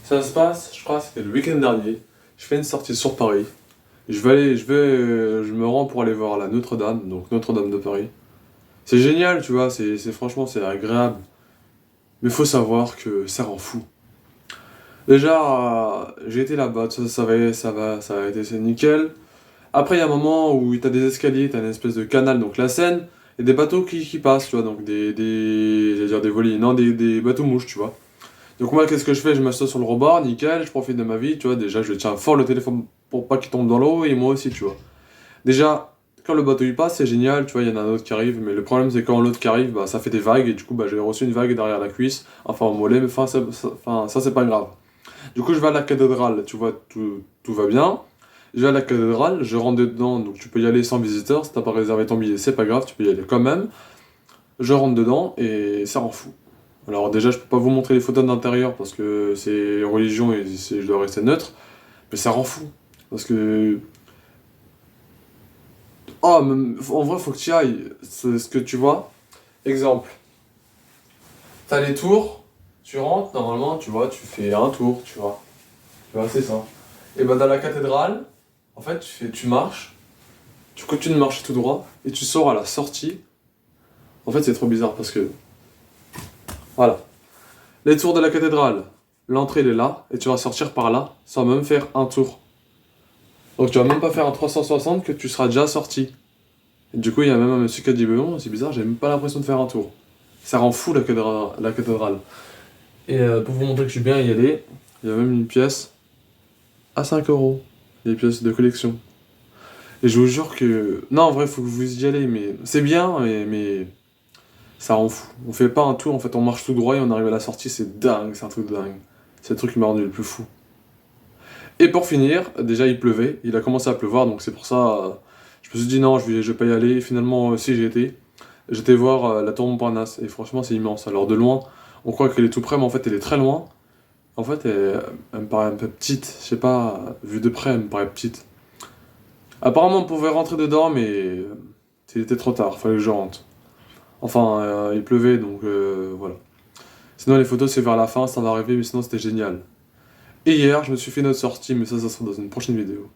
Ça se passe, je crois, c'était le week-end dernier. Je fais une sortie sur Paris. Je me rends pour aller voir la Notre-Dame, donc Notre-Dame de Paris. C'est génial, tu vois, franchement, c'est agréable. Mais faut savoir que ça rend fou. Déjà, j'ai été là-bas, ça a été, c'est nickel. Après, il y a un moment où t'as des escaliers, t'as une espèce de canal, donc la Seine, et des bateaux qui passent, tu vois, donc j'allais dire des voiliers, non, des bateaux mouches, tu vois. Donc moi, qu'est-ce que je fais? Je m'assois sur le rebord, nickel, je profite de ma vie, tu vois. Déjà, je tiens fort le téléphone pour pas qu'il tombe dans l'eau, et moi aussi, tu vois. Déjà, quand le bateau il passe, c'est génial, tu vois, il y en a un autre qui arrive, mais le problème c'est quand l'autre qui arrive, bah, ça fait des vagues, et du coup, bah, j'ai reçu une vague derrière la cuisse, enfin au mollet, mais ça c'est pas grave. Du coup, je vais à la cathédrale, tu vois, tout va bien. Je vais à la cathédrale, je rentre dedans, donc tu peux y aller sans visiteur, si t'as pas réservé ton billet, c'est pas grave, tu peux y aller quand même. Je rentre dedans, et ça rend fou. Alors déjà, je peux pas vous montrer les photos d'intérieur parce que c'est religion et je dois rester neutre, mais ça rend fou. Parce que... Oh, en vrai, faut que tu y ailles. C'est ce que tu vois. Exemple. T'as les tours, tu rentres, normalement, tu vois, tu fais un tour, tu vois. Tu vois, c'est ça. Et bah dans la cathédrale, en fait, tu marches, tu continues de marcher tout droit, et tu sors à la sortie. En fait, c'est trop bizarre parce que... Voilà. Les tours de la cathédrale, l'entrée elle est là, et tu vas sortir par là, sans même faire un tour. Donc tu vas même pas faire un 360 que tu seras déjà sorti. Et du coup, il y a même un monsieur qui a dit, mais non, c'est bizarre, j'ai même pas l'impression de faire un tour. Ça rend fou la cathédrale. Et pour vous montrer que je suis bien y aller, il y a même une pièce à 5 euros. Des pièces de collection. Et je vous jure que... Non, en vrai, faut que vous y allez, mais... C'est bien, mais... Ça rend fou. On fait pas un tour, en fait, on marche tout droit et on arrive à la sortie, c'est dingue, c'est un truc de dingue. C'est le truc qui m'a rendu le plus fou. Et pour finir, déjà il pleuvait, il a commencé à pleuvoir, donc c'est pour ça, je me suis dit non, je vais pas y aller. Et finalement, si j'y étais, j'étais voir la tour Montparnasse, et franchement c'est immense. Alors de loin, on croit qu'elle est tout près, mais en fait elle est très loin. En fait, elle me paraît un peu petite, je sais pas, vue de près, elle me paraît petite. Apparemment on pouvait rentrer dedans, mais il était trop tard, fallait que je rentre. Enfin, il pleuvait, donc voilà. Sinon les photos c'est vers la fin, ça va arriver, mais sinon c'était génial. Et hier, je me suis fait une autre sortie, mais ça sera dans une prochaine vidéo.